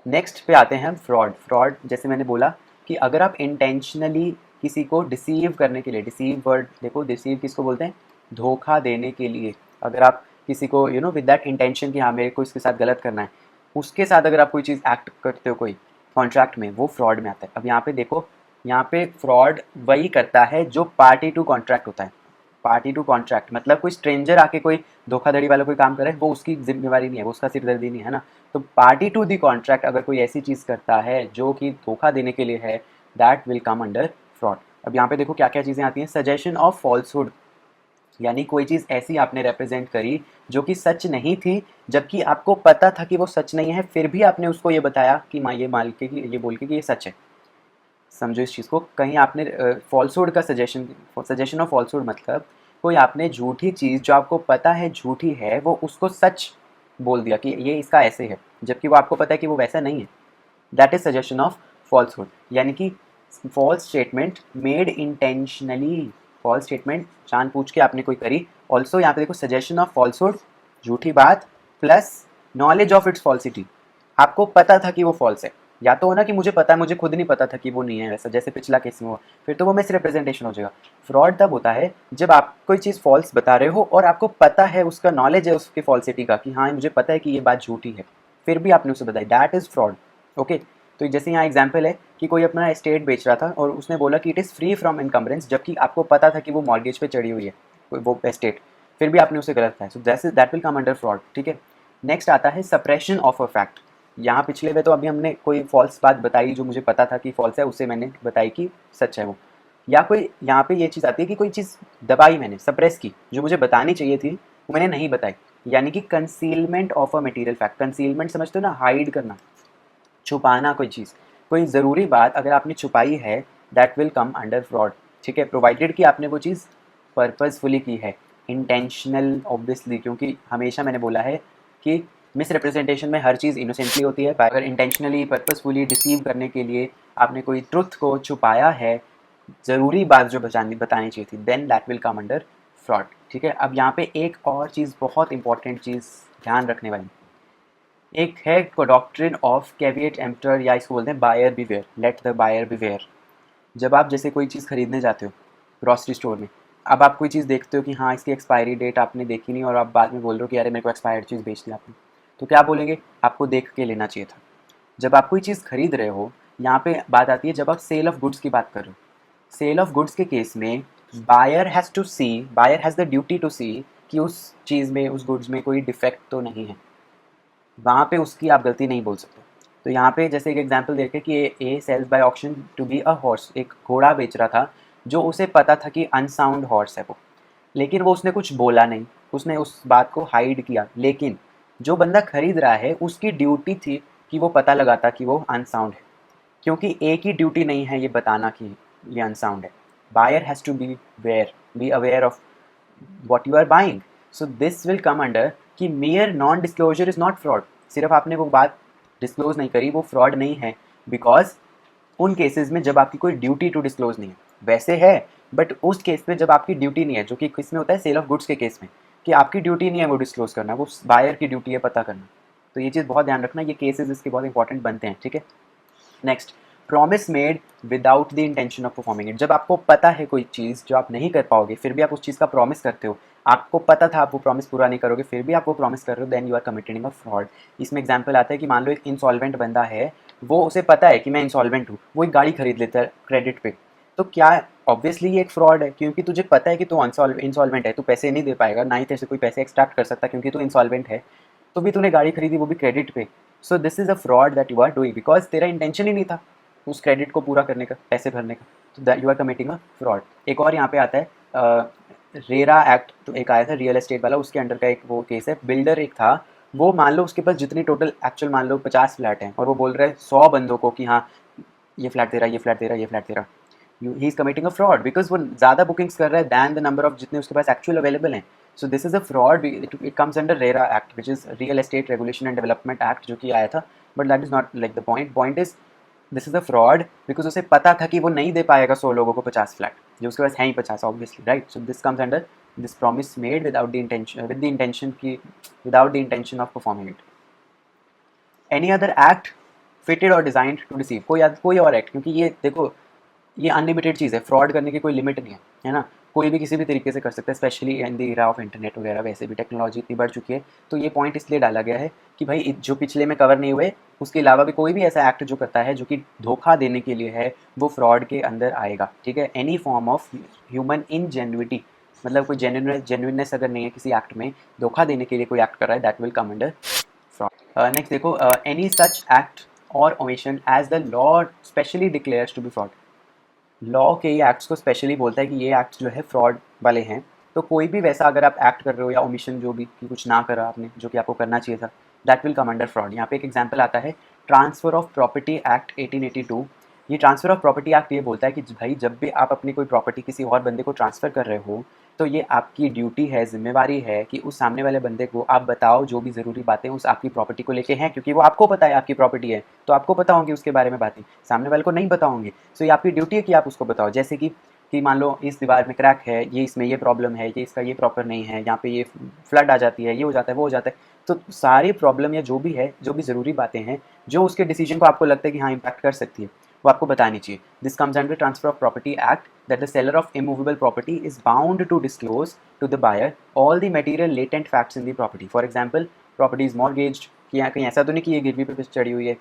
Next पे आते हैं हम फ्रॉड। फ्रॉड जैसे मैंने बोला कि अगर आप इंटेंशनली किसी को डिसीव करने के लिए, डिसीव वर्ड देखो, डिसीव किसको बोलते हैं, धोखा देने के लिए, अगर आप किसी को you know with that intention कि हाँ मेरे को इसके साथ गलत करना है, उसके साथ अगर आप कोई चीज़ एक्ट करते हो कोई कॉन्ट्रैक्ट में, वो फ्रॉड में आता है। अब यहाँ पे देखो, यहाँ पे फ्रॉड वही करता है जो पार्टी टू कॉन्ट्रैक्ट होता है। पार्टी टू कॉन्ट्रैक्ट मतलब कोई स्ट्रेंजर आके कोई धोखाधड़ी वाला कोई काम करे, वो उसकी जिम्मेवारी नहीं है, वो उसका सिरदर्दी नहीं है ना। तो पार्टी टू दी कॉन्ट्रैक्ट अगर कोई ऐसी चीज़ करता है जो कि धोखा देने के लिए है, that will come under fraud. अब यहाँ पे देखो क्या क्या चीज़ें आती हैं। सजेशन ऑफ फॉल्सहुड, यानी कोई चीज़ ऐसी आपने रिप्रेजेंट करी जो कि सच नहीं थी, जबकि आपको पता था कि वो सच नहीं है, फिर भी आपने उसको ये बताया कि ये मान के कि ये बोल के कि ये सच है। समझो इस चीज़ को, कहीं आपने फॉल्सहुड का सजेशन, सजेशन ऑफ फॉल्सहुड मतलब कोई आपने झूठी चीज़ जो आपको पता है झूठी है, वो उसको सच बोल दिया कि ये इसका ऐसे है, जबकि वो आपको पता है कि वो वैसा नहीं है। That is suggestion of falsehood, यानी कि false statement made intentionally, false statement जानबूझ के आपने कोई करी। ऑल्सो यहाँ पे देखो सजेशन ऑफ फॉल्सहुड, झूठी बात plus knowledge of its falsity, आपको पता था कि वो फॉल्स है। या तो हो ना कि मुझे पता है, मुझे खुद नहीं पता था कि वो नहीं है वैसा, जैसे पिछला केस में हुआ, फिर तो वो मिस रिप्रेजेंटेशन हो जाएगा। फ्रॉड तब होता है जब आप कोई चीज़ फॉल्स बता रहे हो और आपको पता है, उसका नॉलेज है उसकी फॉल्सिटी का, कि हाँ मुझे पता है कि ये बात झूठी है, फिर भी आपने उसे बताई, दैट इज़ फ्रॉड। ओके, तो जैसे यहाँ एग्जाम्पल है कि कोई अपना एस्टेट बेच रहा था और उसने बोला कि it is free from encumbrance, जबकि आपको पता था कि वो मॉर्गेज पे चढ़ी हुई है वो एस्टेट, फिर भी आपने उसे गलत बताया। So that will come under fraud. ठीक है, नेक्स्ट आता है सप्रेशन ऑफ अ फैक्ट। यहाँ पिछले में तो अभी हमने कोई फॉल्स बात बताई जो मुझे पता था कि फॉल्स है, उसे मैंने बताई कि सच है वो। या कोई यहाँ पे ये चीज़ आती है कि कोई चीज़ दबाई मैंने, सप्रेस की, जो मुझे बतानी चाहिए थी वो मैंने नहीं बताई, यानी कि concealment of a material fact. Concealment समझते हो ना, हाइड करना, छुपाना कोई चीज़, कोई ज़रूरी बात अगर आपने छुपाई है, that will come under fraud. ठीक है, प्रोवाइडेड कि आपने वो चीज़ पर्पसफुली की है, इंटेंशनल ऑब्वियसली, क्योंकि हमेशा मैंने बोला है कि मिस रिप्रेजेंटेशन में हर चीज़ इनोसेंटली होती है। अगर इंटेंशनली पर्पसफुली डिसीव करने के लिए आपने कोई ट्रुथ को छुपाया है, ज़रूरी बात जो बतानी चाहिए थी, then that will come under fraud. ठीक है, अब यहाँ पे एक और चीज़, बहुत इंपॉर्टेंट चीज़ ध्यान रखने वाली, एक है डॉक्ट्रिन ऑफ कैविएट एम्प्टर, या इसको बोलते हैं buyer beware, let the buyer beware. जब आप जैसे कोई चीज़ खरीदने जाते हो ग्रॉसरी स्टोर में, अब आप कोई चीज़ देखते हो कि हाँ इसकी एक्सपायरी डेट आपने देखी नहीं, और आप बाद में बोल रहे हो कि अरे मेरे को एक्सपायर्ड चीज़ बेच दी आपने, तो क्या बोलेंगे, आपको देख के लेना चाहिए था। जब आप कोई चीज़ खरीद रहे हो, यहाँ पे बात आती है जब आप सेल ऑफ गुड्स की बात कर रहे हो। सेल ऑफ गुड्स के केस में buyer has to see, buyer has the duty to see कि उस चीज़ में, उस गुड्स में कोई डिफेक्ट तो नहीं है, वहाँ पे उसकी आप गलती नहीं बोल सकते। तो यहाँ पे जैसे एक एग्जांपल देखे कि a sales by auction to be a horse, एक घोड़ा बेच रहा था जो उसे पता था कि अनसाउंड हॉर्स है वो, लेकिन वो उसने कुछ बोला नहीं, उसने उस बात को हाइड किया। लेकिन जो बंदा खरीद रहा है उसकी ड्यूटी थी कि वो पता लगाता कि वो अनसाउंड है, क्योंकि एक ही ड्यूटी नहीं है ये बताना कि ये अनसाउंड है। Buyer has to be aware of what you are buying. So this will come under कि mere non disclosure is not fraud. सिर्फ आपने वो बात डिस्क्लोज नहीं करी, वो फ्रॉड नहीं है, बिकॉज उन केसेस में जब आपकी कोई ड्यूटी टू डिस्क्लोज नहीं है, वैसे है, बट उस केस में जब आपकी ड्यूटी नहीं है, जो कि किस में होता है, सेल ऑफ गुड्स के केस में, कि आपकी ड्यूटी नहीं है वो डिस्क्लोज करना, वो बायर की ड्यूटी है पता करना। तो ये चीज़ बहुत ध्यान रखना, ये केसेस इसके बहुत इंपॉर्टेंट बनते हैं। ठीक है, next, promise made without the intention of performing it. जब आपको पता है कोई चीज़ जो आप नहीं कर पाओगे, फिर भी आप उस चीज़ का प्रॉमिस करते हो, आपको पता था आप वो प्रॉमिस पूरा नहीं करोगे, फिर भी आप वो प्रॉमिस कर रहे हो, then you are committing a fraud. इसमें एग्जांपल आता है कि मान लो एक इंसॉल्वेंट बंदा है, वो उसे पता है कि मैं इंसॉल्वेंट हूँ, वो एक गाड़ी खरीद लेता है क्रेडिट पे, तो क्या ऑब्वियसली ये एक फ्रॉड है, क्योंकि तुझे पता है कि तू इंसॉल्वेंट है, तू पैसे नहीं दे पाएगा, ना ही तेरे से कोई पैसे एक्सट्रैक्ट कर सकता क्योंकि तू इंसॉल्वेंट है, तो भी तूने गाड़ी खरीदी वो भी क्रेडिट पे। So this is a fraud that you are doing, because तेरा इंटेंशन ही नहीं था उस क्रेडिट को पूरा करने का, पैसे भरने का, तो that you are committing a fraud. एक और यहाँ पे आता है रेरा एक्ट, तो एक आया था रियल एस्टेट वाला, उसके अंडर का एक वो केस है। बिल्डर एक था, वो मान लो उसके पास जितनी टोटल एक्चुअल मान लो 50 फ्लैट हैं, और वो बोल रहा है 100 बंदों को कि हाँ ये फ्लैट तेरा, ये फ्लैट तेरा, ये फ्लैट तेरा। He is committing a fraud, because वो ज़्यादा बुकिंग्स कर रहा है दैन द नंबर ऑफ जितने उसके पास एक्चुअल अवेलेबल हैं। सो this is a fraud, it comes under RERA act which is real estate regulation and development act, जो कि आया था, but that is not like the point. Point is this is a fraud because उसे पता था कि वो नहीं दे पाएगा 100 लोगों को 50 फ्लैट, जो उसके पास हैं ही 50 obviously, right. So this comes under this promise made without the intention, with the intention की, without the intention of performing it. Any other act fitted और डिजाइंड टू डिसीव, कोई और एक्ट, क्योंकि ये देखो ये अनलिमिटेड चीज़ है, फ्रॉड करने की कोई लिमिट नहीं है ना, कोई भी किसी भी तरीके से कर सकता है, specially in the era of internet वगैरह, वैसे भी टेक्नोलॉजी इतनी बढ़ चुकी है। तो ये पॉइंट इसलिए डाला गया है कि भाई जो पिछले में कवर नहीं हुए उसके अलावा भी कोई भी ऐसा एक्ट जो करता है जो कि धोखा देने के लिए है वो फ्रॉड के अंदर आएगा, ठीक है। एनी फॉर्म ऑफ ह्यूमन इनजेन्युइटी, मतलब कोई जेन्युइननेस अगर नहीं है किसी एक्ट में, धोखा देने के लिए कोई एक्ट कर रहा है, that will come under fraud. Next देखो, any such act or omission as the law specially declares to be fraud. Law के ये एक्ट्स को स्पेशली बोलता है कि ये एक्ट्स जो है फ्रॉड वाले हैं। तो कोई भी वैसा अगर आप एक्ट कर रहे हो या ओमिशन जो भी कि कुछ ना करा आपने जो कि आपको करना चाहिए था, that will come under fraud. यहाँ पे एक एग्जांपल आता है ट्रांसफ़र ऑफ प्रॉपर्टी एक्ट 1882। ये ट्रांसफ़र ऑफ प्रॉपर्टी एक्ट ये बोलता है कि भाई जब भी आप अपनी कोई प्रॉपर्टी किसी और बंदे को ट्रांसफ़र कर रहे हो तो ये आपकी ड्यूटी है, जिम्मेवारी है कि उस सामने वाले बंदे को आप बताओ जो भी ज़रूरी बातें उस आपकी प्रॉपर्टी को लेके हैं, क्योंकि वो आपको पता है आपकी प्रॉपर्टी है तो आपको पता होंगी उसके बारे में बातें, सामने वाले को नहीं पता होंगी। सो ये आपकी ड्यूटी है कि आप उसको बताओ, जैसे कि मान लो इस दीवार में क्रैक है, ये इसमें ये प्रॉब्लम है, ये इसका ये प्रॉपर नहीं है, यहाँ पे ये फ्लड आ जाती है, ये हो जाता है वो हो जाता है। तो सारी प्रॉब्लम या जो भी है, जो भी ज़रूरी बातें हैं जो उसके डिसीजन को आपको लगता है कि हाँ इम्पैक्ट कर सकती है, वो आपको बतानी चाहिए। This comes under transfer of property act that the seller of immovable property is bound to disclose to the buyer all the material latent facts in the property. For example property is mortgaged, कि यहाँ कहीं ऐसा तो नहीं कि ये गिरवी पे चढ़ी हुई है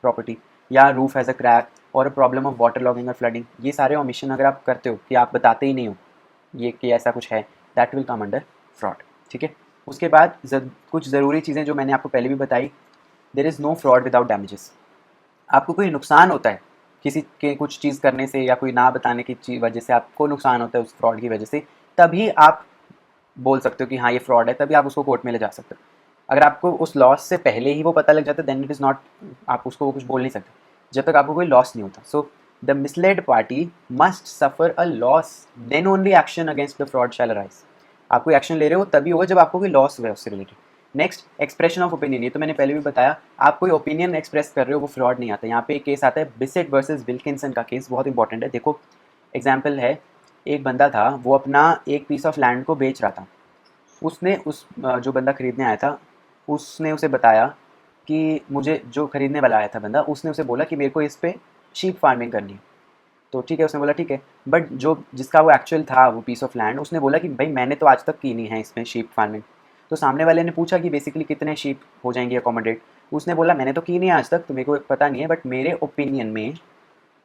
प्रॉपर्टी, या रूफ हैज़ अ क्रैक और a problem of water logging और फ्लडिंग। ये सारे ओमिशन अगर आप करते हो कि आप बताते ही नहीं हो ये कि ऐसा कुछ है, that will come under fraud, ठीक है। उसके बाद कुछ ज़रूरी चीज़ें जो मैंने आपको पहले भी बताई, there is no fraud without damages. आपको कोई नुकसान होता है किसी के कुछ चीज़ करने से या कोई ना बताने की वजह से आपको नुकसान होता है उस फ्रॉड की वजह से, तभी आप बोल सकते हो कि हाँ ये फ्रॉड है, तभी आप उसको कोर्ट में ले जा सकते हो। अगर आपको उस लॉस से पहले ही वो पता लग जाता है देन इट इज़ नॉट, आप उसको कुछ बोल नहीं सकते जब तक आपको कोई लॉस नहीं होता। So the misled party must suffer a loss then only action against the fraud shall arise. आप कोई एक्शन ले रहे हो तभी होगा जब आपको कोई लॉस हुआ है उससे related. Next, expression of opinion, ये तो मैंने पहले भी बताया, आप कोई ओपिनियन एक्सप्रेस कर रहे हो वो फ्रॉड नहीं आता। यहाँ पे एक केस आता है बिसेट वर्सेस विल्किंसन का केस, बहुत इंपॉर्टेंट है। देखो एग्जाम्पल है, एक बंदा था वो अपना एक पीस ऑफ लैंड को बेच रहा था। उसने जो बंदा खरीदने आया था उसने उसे बताया कि मुझे, जो खरीदने वाला आया था बंदा, उसने उसे बोला कि मेरे को इस पे शीप फार्मिंग करनी है। तो ठीक है, उसने बोला ठीक है, बट जो जिसका वो एक्चुअल था वो पीस ऑफ लैंड, उसने बोला कि भाई मैंने तो आज तक की नहीं है इसमें शीप फार्मिंग। तो सामने वाले ने पूछा कि बेसिकली कितने शीप हो जाएंगे अकोमोडेट। उसने बोला मैंने तो की नहीं आज तक तो मेरे को पता नहीं है, बट मेरे ओपिनियन में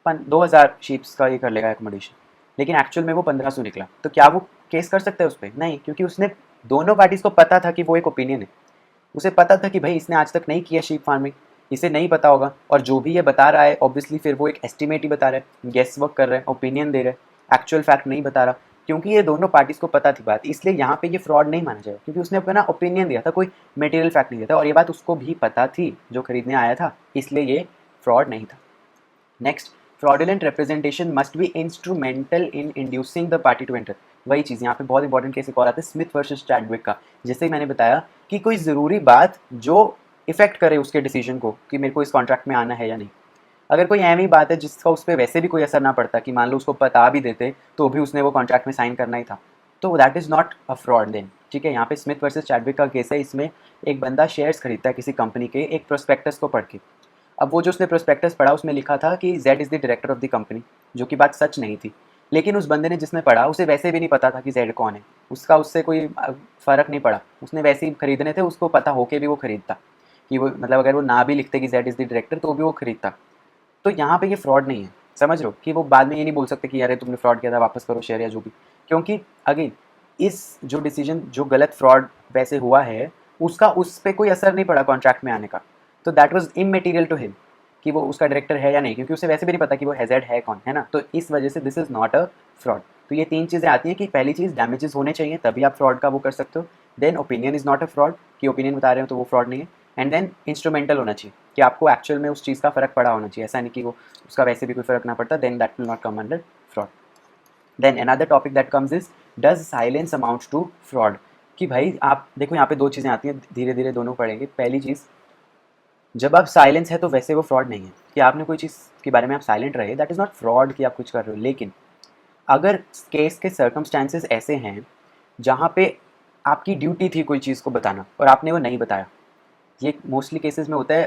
2000 शीप्स का ये कर लेगा एकोमोडेशन, लेकिन एक्चुअल में वो 1500 निकला। तो क्या वो केस कर सकता है उस पर? नहीं, क्योंकि उसने, दोनों पार्टीज को पता था कि वो एक ओपिनियन है। उसे पता था कि भाई इसने आज तक नहीं किया शीप फार्मिंग, इसे नहीं पता होगा, और जो भी ये बता रहा है ऑब्वियसली फिर वो एक एस्टिमेट ही बता रहा है, गेस वर्क कर रहा है, ओपिनियन दे रहा है, एक्चुअल फैक्ट नहीं बता रहा। क्योंकि ये दोनों पार्टीज को पता थी बात, इसलिए यहाँ पे ये फ्रॉड नहीं माना जाएगा, क्योंकि उसने अपना ओपिनियन दिया था, कोई मटेरियल फैक्ट नहीं दिया था, और ये बात उसको भी पता थी जो खरीदने आया था, इसलिए ये फ्रॉड नहीं था। Next, fraudulent representation must be instrumental in inducing the party to enter. वही चीज़ यहाँ पे बहुत इंपॉर्टेंट केस एक और आता है, स्मिथ वर्सेस चैडविक का। जैसे मैंने बताया कि कोई ज़रूरी बात जो इफेक्ट करे उसके डिसीजन को कि मेरे को इस कॉन्ट्रैक्ट में आना है या नहीं। अगर कोई ऐसी बात है जिसका उस पर वैसे भी कोई असर ना पड़ता, कि मान लो उसको बता भी देते तो भी उसने वो कॉन्ट्रैक्ट में साइन करना ही था, तो that is not a fraud then, ठीक है। यहाँ पे स्मिथ वर्सेस चैडविक का केस है, इसमें एक बंदा शेयर्स खरीदता है किसी कंपनी के एक प्रोस्पेक्टस को पढ़ के। अब वो जो उसने प्रोस्पेक्टस पढ़ा उसमें लिखा था कि Z is the director of the company, जो कि बात सच नहीं थी। लेकिन उस बंदे ने जिसने पढ़ा उसे वैसे भी नहीं पता था कि जेड कौन है, उसका उससे कोई फ़र्क नहीं पड़ा, उसने वैसे ही खरीदने थे, उसको पता होके भी वो खरीदता कि वो, मतलब अगर वो ना भी लिखते कि जेड इज़ द डायरेक्टर तो भी वो खरीदता। तो यहाँ पे ये फ्रॉड नहीं है, समझ रहे हो, कि वो बाद में ये नहीं बोल सकते कि अरे तुमने फ्रॉड किया था वापस करो शेयर या जो भी, क्योंकि अगेन इस जो डिसीजन, जो गलत फ्रॉड वैसे हुआ है उसका उस पर कोई असर नहीं पड़ा कॉन्ट्रैक्ट में आने का। तो that was immaterial to him कि वो उसका डायरेक्टर है या नहीं, क्योंकि उसे वैसे भी नहीं पता कि वो हेजेड है कौन, है ना। तो इस वजह से this is not a fraud. तो ये तीन चीज़ें आती हैं कि पहली चीज़ डैमेजेस होने चाहिए तभी आप फ्रॉड का वो कर सकते हो। Then opinion is not a fraud, कि ओपिनियन बता रहे हो तो वो फ्रॉड नहीं है। एंड देन इंस्ट्रूमेंटल होना चाहिए, कि आपको एक्चुअल में उस चीज़ का फ़र्क पड़ा होना चाहिए, ऐसा नहीं कि वो उसका वैसे भी कोई फ़र्क ना पड़ता, then that will not come under fraud. Then another topic that comes is does silence amount to fraud. कि भाई आप देखो यहाँ पे दो चीज़ें आती हैं, धीरे धीरे दोनों पढ़ेंगे। पहली चीज़, जब आप साइलेंस है तो वैसे वो फ्रॉड नहीं है, कि आपने कोई चीज़ के बारे में आप साइलेंट रहे, दैट इज़ नॉट फ्रॉड कि आप कुछ कर रहे हो। लेकिन अगर केस के सर्कमस्टांसेस ऐसे हैं जहाँ पे आपकी ड्यूटी थी कोई चीज़ को बताना और आपने वो नहीं बताया, ये मोस्टली केसेस में होता है।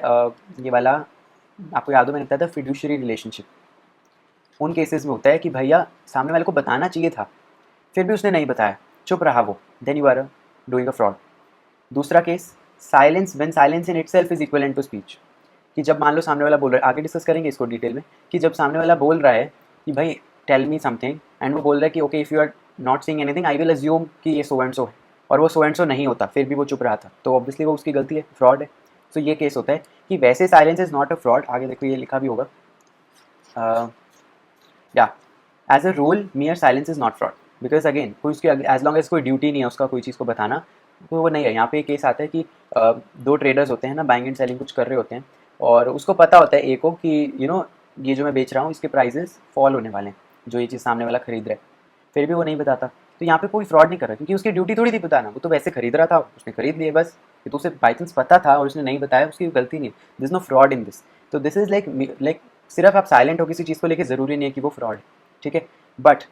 ये वाला आपको याद हो मैंने बताया था फिड्यूशियरी रिलेशनशिप, उन केसेस में होता है कि भैया सामने वाले को बताना चाहिए था फिर भी उसने नहीं बताया, चुप रहा वो, then you are doing a fraud. दूसरा case, silence when silence in itself is equivalent to speech, कि जब मान लो सामने वाला बोल रहा है, आगे डिस्कस करेंगे इसको डिटेल में, कि जब सामने वाला बोल रहा है कि भाई टेल मी समथिंग एंड वो बोल रहा है कि okay if you are not saying anything I will assume कि ये सो एंड सो है, और वो सो एंड सो नहीं होता फिर भी वो चुप रहा था, तो ऑब्वियसली वो उसकी गलती है, फ्रॉड है। तो ये केस होता है कि वैसे silence is not a fraud, आगे देखो ये लिखा भी होगा, या as a rule mere silence is not fraud, because again कोई उसकी एज लॉन्ग एज कोई ड्यूटी नहीं है उसका कोई चीज़ को बताना, तो वो नहीं है। यहाँ पे एक केस आता है कि दो ट्रेडर्स होते हैं ना, बाइंग एंड सेलिंग कुछ कर रहे होते हैं, और उसको पता होता है ए को कि ये जो मैं बेच रहा हूँ इसके प्राइजेस फॉल होने वाले हैं, जो ये चीज़ सामने वाला खरीद रहा है, फिर भी वो नहीं बताता। तो यहाँ पे कोई फ्रॉड नहीं कर रहा, क्योंकि उसकी ड्यूटी थोड़ी थी बताना, वो तो वैसे खरीद रहा था, उसने खरीद लिए बस, तो उसे बाई चांस पता था और उसने नहीं बताया, उसकी गलती नहीं, this no fraud in this. तो दिस इज लाइक सिर्फ आप साइलेंट हो किसी चीज़ को लेकर ज़रूरी नहीं है कि वो फ्रॉड है, ठीक है। बट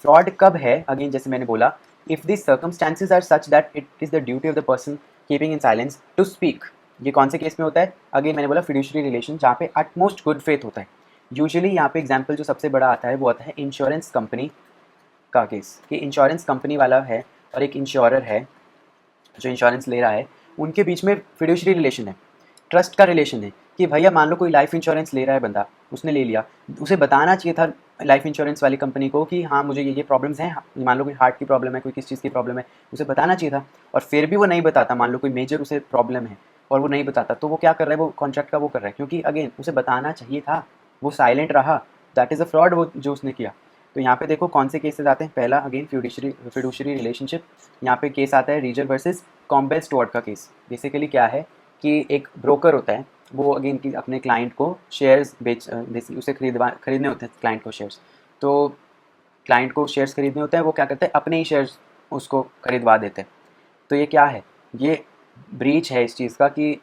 फ्रॉड कब है, अगेन जैसे मैंने बोला, if the circumstances are such that it is the duty of the person keeping in silence to speak. ये कौन से केस में होता है, अगेन मैंने बोला फिड्यूशरी रिलेशन, जहाँ पे अटमोस्ट गुड फेथ होता है। यूजुअली यहाँ पे एग्जाम्पल जो सबसे बड़ा आता है वो आता है इंश्योरेंस कंपनी का केस, कि इंश्योरेंस कंपनी वाला है और एक इंश्योरर है जो इंश्योरेंस ले रहा है, उनके बीच में फिड्यूशरी रिलेशन है, ट्रस्ट का रिलेशन है, कि भैया मान लो कोई लाइफ इंश्योरेंस ले रहा है बंदा, उसने ले लिया, उसे बताना चाहिए था लाइफ इंश्योरेंस वाली कंपनी को कि हाँ मुझे ये प्रॉब्लम्स हैं, मान लो कोई हार्ट की प्रॉब्लम है, कोई किस चीज़ की प्रॉब्लम है, उसे बताना चाहिए था, और फिर भी वो नहीं बताता, मान लो कोई मेजर उसे प्रॉब्लम है और वो नहीं बताता, तो वो क्या कर रहा है, वो कॉन्ट्रैक्ट का वो कर रहा है, क्योंकि अगेन उसे बताना चाहिए था, वो साइलेंट रहा, दैट इज़ अ फ्रॉड वो जो उसने किया। तो यहाँ पे देखो कौन से केसेस आते हैं, पहला अगेन फिड्यूशरी रिलेशनशिप, यहाँ पे केस आता है रीजर वर्सेस कॉम्बेल स्टुअर्ट का केस। बेसिकली क्या है कि एक ब्रोकर होता है, वो अगेन की अपने क्लाइंट को शेयर्स उसे खरीदने होते हैं क्लाइंट को शेयर्स, तो क्लाइंट को शेयर्स खरीदने होते हैं, वो क्या करते हैं अपने ही शेयर्स उसको खरीदवा देते हैं। तो ये क्या है, ये ब्रीच है इस चीज़ का, कि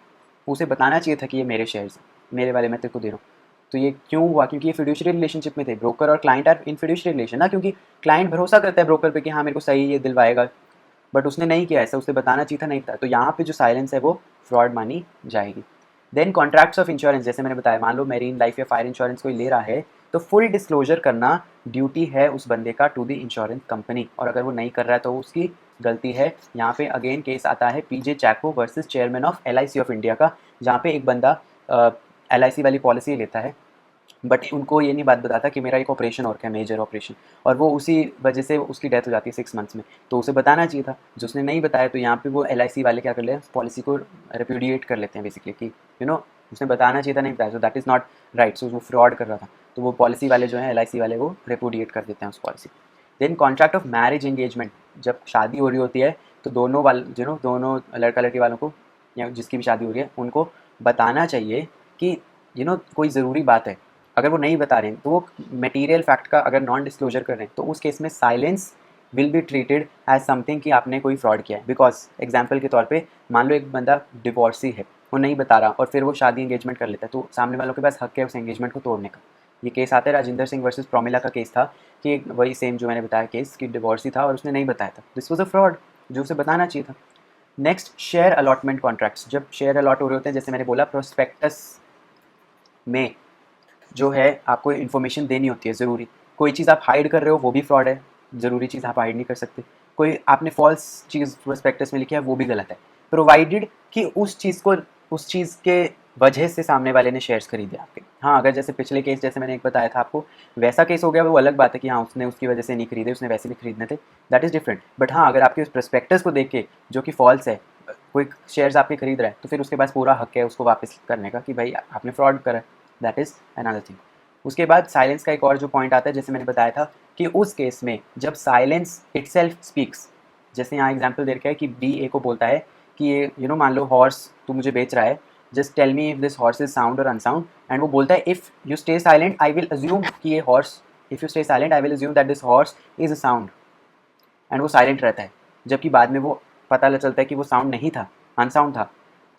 उसे बताना चाहिए था कि ये मेरे शेयर्स मेरे वाले मैं तेरे को दे रहा हूँ। तो ये क्यों हुआ, क्योंकि ये फिड्यूशरी रिलेशनशिप में थे, ब्रोकर और client are in fiduciary relation ना, क्योंकि क्लाइंट भरोसा करता है ब्रोकर पे कि हाँ मेरे को सही ये दिलवाएगा, बट उसने नहीं किया ऐसा, उसे बताना चाहिए था, नहीं था, तो यहाँ पे जो साइलेंस है वो फ्रॉड मानी जाएगी। देन कॉन्ट्रैक्ट्स ऑफ इंश्योरेंस, जैसे मैंने बताया, मान लो मेरीन लाइफ या फायर इंश्योरेंस कोई ले रहा है, तो फुल डिस्क्लोजर करना ड्यूटी है उस बंदे का टू द इंश्योरेंस कंपनी, और अगर वो नहीं कर रहा है तो उसकी गलती है। यहाँ पे अगेन केस आता है PJ Chacko versus chairman of LIC of India का, जहाँ पे एक बंदा एलआईसी वाली पॉलिसी लेता है, बट उनको ये नहीं बात बताता कि मेरा एक ऑपरेशन और क्या मेजर ऑपरेशन, और वो उसी वजह से उसकी डेथ हो जाती है 6 मंथ्स में, तो उसे बताना चाहिए था, जो उसने नहीं बताया, तो यहाँ पे वो एलआईसी वाले क्या कर लेते हैं, पॉलिसी को रिप्यूडिएट कर लेते हैं बेसिकली, कि उसने बताना चाहिए था, नहीं बताया, so that is not right, so वो फ्रॉड कर रहा था, तो वो पॉलिसी वाले जो है एलआईसी वाले वो रिप्यूडिएट कर देते हैं उस policy. Then contract of marriage engagement, जब शादी हो रही होती है तो दोनों वाले दोनों लड़का लड़की वालों को या जिसकी भी शादी हो रही है उनको बताना चाहिए कि कोई ज़रूरी बात है, अगर वो नहीं बता रहे हैं तो वो मटेरियल फैक्ट का अगर नॉन डिस्क्लोजर कर रहे हैं तो उस केस में silence will be treated as something कि आपने कोई फ्रॉड किया है। बिकॉज एग्जाम्पल के तौर पे मान लो एक बंदा डिवोर्सी है, वो नहीं बता रहा और फिर वो शादी एंगेजमेंट कर लेता है, तो सामने वालों के पास हक है उस एंगेजमेंट को तोड़ने का। ये केस आता है राजेंद्र सिंह वर्सेस प्रोमिला का केस था, कि वही सेम जो मैंने बताया केस, कि डिवोर्सी था और उसने नहीं बताया था, दिस वॉज अ फ्रॉड, जो उसे बताना चाहिए था। नेक्स्ट शेयर अलॉटमेंट कॉन्ट्रैक्ट्स, जब शेयर अलॉट हो रहे होते हैं, जैसे मैंने बोला प्रोस्पेक्टस में जो है आपको इन्फॉर्मेशन देनी होती है ज़रूरी, कोई चीज़ आप हाइड कर रहे हो वो भी फ्रॉड है, ज़रूरी चीज़ आप हाइड नहीं कर सकते, कोई आपने फॉल्स चीज़ प्रोस्पेक्टस में लिखा है वो भी गलत है, प्रोवाइडेड कि उस चीज़ के वजह से सामने वाले ने शेयर्स खरीदे आपके। हाँ, अगर जैसे पिछले केस जैसे मैंने एक बताया था आपको, वैसा केस हो गया वो अलग बात है कि हाँ उसने उसकी वजह से नहीं खरीदे, उसने वैसे भी खरीदने थे, दैट इज़ डिफरेंट। बट हाँ, अगर आपके उस प्रोस्पेक्टस को देख के जो कि फॉल्स है, कोई शेयर्स आपके खरीद रहा है, तो फिर उसके पास पूरा हक है उसको वापस करने का कि भाई आपने फ्रॉड करा है, दैट इज़ अनदर थिंग। उसके बाद साइलेंस का एक और जो पॉइंट आता है, जैसे मैंने बताया था कि उस केस में जब साइलेंस इटसेल्फ स्पीक्स, जैसे यहाँ एग्जांपल दे रखा है कि बी ए को बोलता है कि ये मान लो हॉर्स तू मुझे बेच रहा है, just tell me if this horse is sound or unsound, एंड वो बोलता है if you stay silent I will assume कि ये horse, if you stay silent I will assume that this horse is a sound, एंड वो silent रहता है, जबकि बाद में वो पता चलता है कि वो साउंड नहीं था, अनसाउंड था,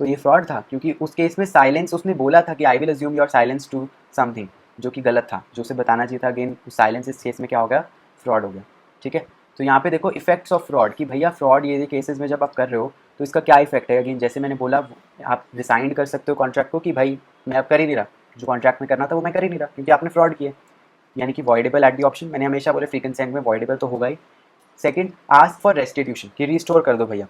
तो ये फ्रॉड था, क्योंकि उस केस में साइलेंस उसने बोला था कि I will assume your silence to something, जो कि गलत था, जो उसे बताना चाहिए था, अगेन साइलेंस इस केस में क्या हो गया, फ्रॉड हो गया। ठीक है, तो यहाँ पे देखो इफेक्ट्स ऑफ फ्रॉड, कि भैया फ्रॉड ये केसेस में जब आप कर रहे हो तो इसका क्या इफेक्ट है। अगेन जैसे मैंने बोला, आप रिसाइंड कर सकते हो कॉन्ट्रैक्ट को कि भाई मैं अब कर ही नहीं रहा, जो कॉन्ट्रैक्ट में करना था वो मैं कर ही नहीं रहा क्योंकि आपने फ्रॉड किया, यानी कि वॉइडेबल एट दी ऑप्शन। मैंने हमेशा बोले फ्री कंसेंट में वॉइडेबल तो होगा ही। सेकंड, आस्क फॉर रेस्टिट्यूशन, कि रिस्टोर कर दो भैया।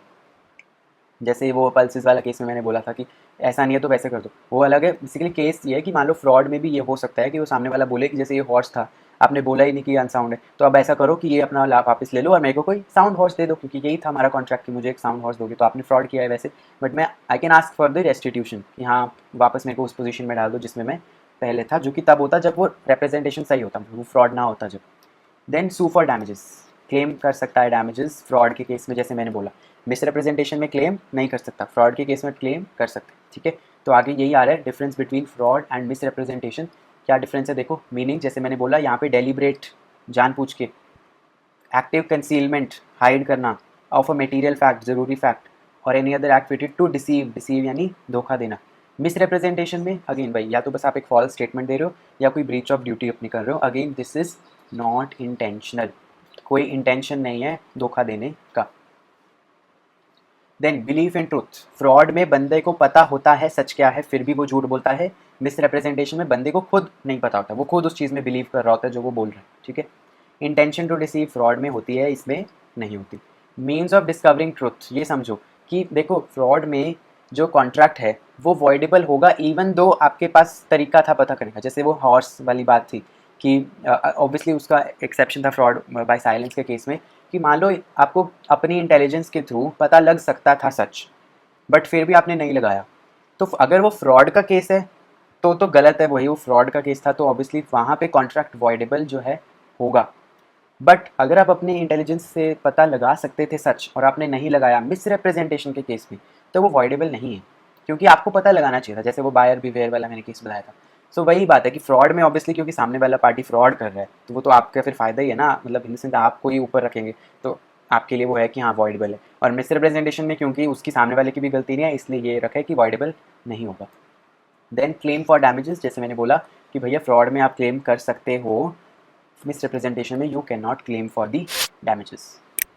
जैसे वो पल्सेस वाला केस में मैंने बोला था कि ऐसा नहीं है तो वैसे कर दो, वो अलग है। बेसिकली केस ये है कि मान लो फ्रॉड में भी ये हो सकता है कि वो सामने वाला बोले कि जैसे ये हॉर्स था, आपने बोला ही नहीं कि ये अनसाउंड है, तो अब ऐसा करो कि ये अपना वापस ले लो और मेरे को कोई साउंड हॉर्स दे दो, क्योंकि यही था हमारा कॉन्ट्रैक्ट कि मुझे एक साउंड हॉर्स दोगे। तो आपने फ्रॉड किया है वैसे, बट मैं I can ask for the restitution कि हाँ वापस मेरे को उस पोजीशन में डाल दो जिसमें मैं पहले था, जो कि तब होता जब वो रिप्रेजेंटेशन सही होता, वो फ्रॉड ना होता जब। Then sue for damages, claim कर सकता है डैमेजेस फ्रॉड के केस में। जैसे मैंने बोला मिस रिप्रेजेंटेशन में क्लेम नहीं कर सकता, फ्रॉड के केस में क्लेम कर सकते, ठीक है। तो आगे यही आ रहा है difference between fraud and miss representation. क्या डिफरेंस है देखो, मीनिंग जैसे मैंने बोला यहाँ पे डेलिब्रेट, जानबूझ के, एक्टिव कंसीलमेंट, हाइड करना ऑफ अ मटेरियल फैक्ट, जरूरी फैक्ट, और any other activity to deceive, deceive यानी धोखा देना। मिस रिप्रेजेंटेशन में अगेन भाई या तो बस आप एक फॉल्स स्टेटमेंट दे रहे हो या कोई ब्रीच ऑफ ड्यूटी अपनी कर रहे हो। Again this is not intentional, कोई इंटेंशन नहीं है धोखा देने का। Then belief in truth, fraud में बंदे को पता होता है सच क्या है फिर भी वो झूठ बोलता है। मिस रिप्रेजेंटेशन में बंदे को खुद नहीं पता होता, वो खुद उस चीज़ में बिलीव कर रहा होता है जो वो बोल रहा है, ठीक है। इंटेंशन टू डिसीव फ्रॉड में होती है, इसमें नहीं होती। मीन्स ऑफ डिस्कवरिंग ट्रूथ, ये समझो कि देखो फ्रॉड में जो कॉन्ट्रैक्ट है वो वॉइडेबल होगा इवन दो आपके पास तरीका था पता करने का। जैसे वो हॉर्स वाली बात थी कि ऑब्वियसली उसका एक्सेप्शन था फ्रॉड बाय साइलेंस के केस में, कि मान लो आपको अपनी इंटेलिजेंस के थ्रू पता लग सकता था सच, बट फिर भी आपने नहीं लगाया। तो अगर वो फ्रॉड का केस है तो गलत है, वही वो फ्रॉड का केस था, तो ऑब्वियसली वहाँ पे कॉन्ट्रैक्ट वॉइडेबल जो है होगा। बट अगर आप अपने इंटेलिजेंस से पता लगा सकते थे सच और आपने नहीं लगाया मिस रिप्रेजेंटेशन के केस में, तो वो वॉइडेबल नहीं है, क्योंकि आपको पता लगाना चाहिए था। जैसे वो बायर बिवेयर वाला मैंने केस बताया था। सो वही बात है कि फ्रॉड में ऑब्वियसली क्योंकि सामने वाला पार्टी फ्रॉड कर रहा है तो वो तो आपका फिर फ़ायदा ही है ना, मतलब इन द सेंस आपको ही ऊपर रखेंगे, तो आपके लिए वो है कि हाँ वॉइडेबल है। और मिस रिप्रेजेंटेशन में क्योंकि उसकी सामने वाले की भी गलती नहीं है, इसलिए ये रखा है कि वॉइडेबल नहीं होगा। देन क्लेम फॉर डैमेजेस, जैसे मैंने बोला कि भैया फ्रॉड में आप क्लेम कर सकते हो, मिस रिप्रेजेंटेशन में you can not claim for the damages.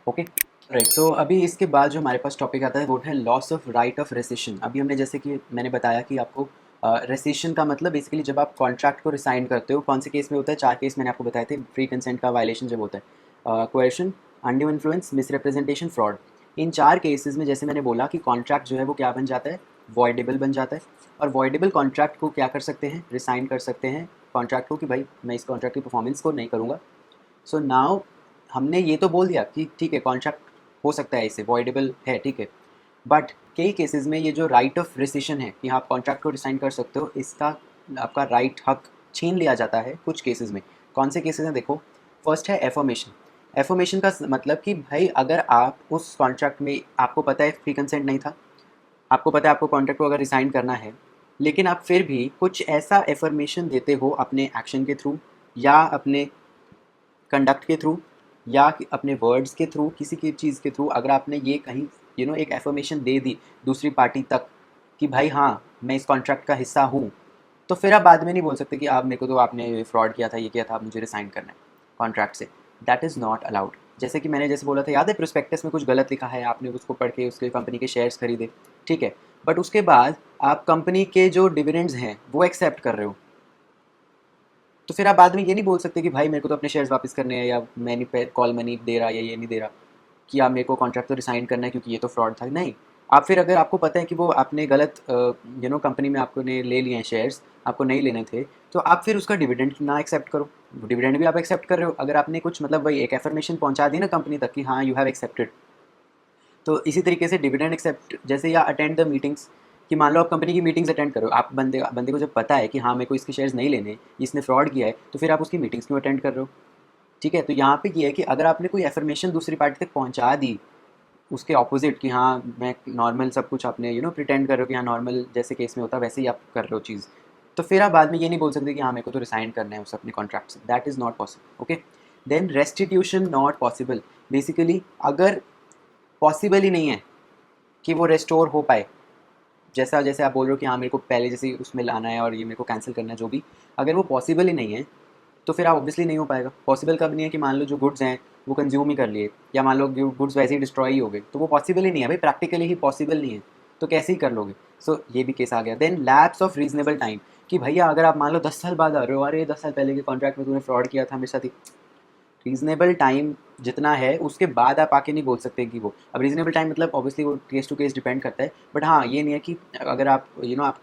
Okay right. So अभी इसके बाद जो हमारे पास टॉपिक आता है वो है loss of right of rescission. अभी हमने जैसे कि मैंने बताया कि आपको रेसिशन का मतलब बेसिकली जब आप कॉन्ट्रैक्ट को रिसाइन करते हो, कौन से केस में होता है, 4 केस मैंने आपको बताए थे। फ्री कंसेंट का वायलेशन जब होता है, coercion, undue influence, misrepresentation, fraud. इन 4 केसेस में जैसे मैंने बोला कि कॉन्ट्रैक्ट जो है वो क्या बन जाता है, वॉइडेबल बन जाता है। और वॉइडेबल कॉन्ट्रैक्ट को क्या कर सकते हैं, रिसाइन कर सकते हैं कॉन्ट्रैक्ट को कि भाई मैं इस कॉन्ट्रैक्ट की परफॉर्मेंस को नहीं करूँगा। सो नाउ हमने ये तो बोल दिया कि ठीक है कॉन्ट्रैक्ट हो सकता है इसे वॉइडेबल है, ठीक है। बट कई केसेस में ये जो राइट ऑफ रिसिशन है कि आप कॉन्ट्रैक्ट को रिसाइन कर सकते हो, इसका आपका राइट हक छीन लिया जाता है कुछ केसेस में। कौन से केसेस हैं देखो। फर्स्ट है एफर्मेशन। एफर्मेशन का मतलब कि भाई अगर आप उस कॉन्ट्रैक्ट में, आपको पता है फ्री कंसेंट नहीं था, आपको पता है आपको कॉन्ट्रैक्ट को अगर रिसाइन करना है, लेकिन आप फिर भी कुछ ऐसा एफर्मेशन देते हो अपने एक्शन के थ्रू या अपने कंडक्ट के थ्रू या अपने वर्ड्स के थ्रू, किसी की चीज़ के थ्रू, अगर आपने ये कहीं एक एफर्मेशन दे दी दूसरी पार्टी तक कि भाई हाँ मैं इस कॉन्ट्रैक्ट का हिस्सा हूँ, तो फिर आप बाद में नहीं बोल सकते कि आप मेरे को, तो आपने फ्रॉड किया था, ये किया था, आप मुझे रिसाइन करना है कॉन्ट्रैक्ट से। That is not allowed. जैसे कि मैंने जैसे बोला था, याद है प्रोस्पेक्टस में कुछ गलत लिखा है, आपने उसको पढ़ के उसके कंपनी के शेयर्स खरीदे, ठीक है, बट उसके बाद आप कंपनी के जो डिविडेंड्स हैं वो एक्सेप्ट कर रहे हो, तो फिर आप बाद में ये नहीं बोल सकते कि भाई मेरे को तो अपने शेयर्स वापस करने हैं, या मैं नहीं कॉल मनी दे रहा या ये नहीं दे रहा, कि आप मेरे को कॉन्ट्रैक्ट तो रिसाइन करना है क्योंकि ये तो फ्रॉड था। नहीं, आप फिर अगर आपको पता है कि वो आपने गलत कंपनी में आपको ने ले लिए हैं शेयर्स, आपको नहीं लेने थे, तो आप फिर उसका डिविडेंड ना एक्सेप्ट करो। डिविडेंड भी आप एक्सेप्ट कर रहे हो अगर आपने कुछ मतलब वही एक एफर्मेशन पहुंचा दी ना कंपनी तक कि हाँ यू हैव एक्सेप्टेड। तो इसी तरीके से डिविडेंड एक्सेप्ट जैसे, या अटेंड द मीटिंग्स, कि मान लो आप कंपनी की मीटिंग्स अटेंड करो, आप बंदे को जब पता है कि हाँ मेरे को इसके शेयर्स नहीं लेने, इसने फ्रॉड किया है, तो फिर आप उसकी मीटिंग्स क्यों अटेंड कर रहे हो, ठीक है। तो यहाँ पे ये है कि अगर आपने कोई एफर्मेशन दूसरी पार्टी तक पहुँचा दी उसके ऑपोजिट कि हाँ मैं नॉर्मल सब कुछ, आपने प्रिटेंड कर रहे हो कि हाँ नॉर्मल जैसे केस में होता है वैसे ही आप कर रहे हो चीज़, तो फिर आप बाद में ये नहीं बोल सकते कि हाँ मेरे को तो रिसाइन करना है उस अपने कॉन्ट्रैक्ट से। That is not possible. Okay. Then restitution not possible. Basically अगर पॉसिबल ही नहीं है कि वो रेस्टोर हो पाए, जैसा जैसे आप बोल रहे हो कि हाँ मेरे को पहले जैसे उसमें लाना है और ये मेरे को कैंसिल करना है, जो भी, अगर वो पॉसिबल ही नहीं है तो फिर आप ऑब्वियसली नहीं हो पाएगा। पॉसिबल कब नहीं है कि मान लो जो गुड्स हैं वो कंज्यूम ही कर लिए, या मान लो गुड्स वैसे ही डिस्ट्रॉय ही हो गए, तो वो पॉसिबल ही नहीं है भाई, प्रैक्टिकली ही पॉसिबल नहीं है, तो कैसे ही कर लोगे। सो ये भी केस आ गया। Then lapse of reasonable time, कि भैया अगर आप मान लो 10 साल बाद आ रहे हो, अरे 10 साल पहले के कॉन्ट्रैक्ट में तूने फ्रॉड किया था मेरे साथ ही। रीज़नेबल टाइम जितना है उसके बाद आप आके नहीं बोल सकते कि वो, अब रीज़नेबल टाइम मतलब ऑब्वियसली वो केस टू केस डिपेंड करता है, बट हाँ ये नहीं है कि अगर आप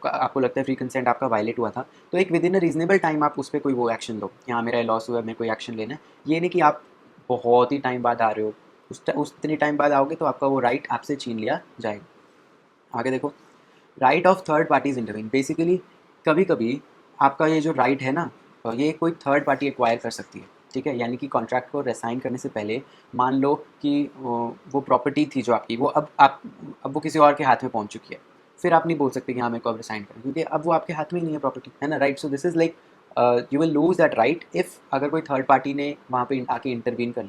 आपको लगता है फ्री कंसेंट आपका वायलेट हुआ था, तो एक with in a reasonable time आप उस पर कोई वो एक्शन लो कि हाँ मेरा लॉस हुआ है, मेरे को एक्शन लेना है। ये नहीं कि आप बहुत ही टाइम बाद आ रहे हो, उस इतनी टाइम बाद आओगे तो आपका वो राइट आपसे छीन लिया जाएगा। आगे देखो, right of third parties intervene. Basically कभी कभी आपका ये जो राइट है ना, ये कोई थर्ड पार्टी एक्वायर कर सकती है, ठीक है। यानी कि कॉन्ट्रैक्ट को रेसाइन करने से पहले मान लो कि वो प्रॉपर्टी थी जो आपकी, वो अब वो किसी और के हाथ में पहुंच चुकी है, फिर आप नहीं बोल सकते कि हाँ मेरे को अब रिसाइन करें, क्योंकि अब वो आपके हाथ में ही नहीं है प्रॉपर्टी, है ना, right. So this is like you will lose that right if अगर कोई थर्ड पार्टी ने वहाँ पे आके इंटरवीन कर लिया।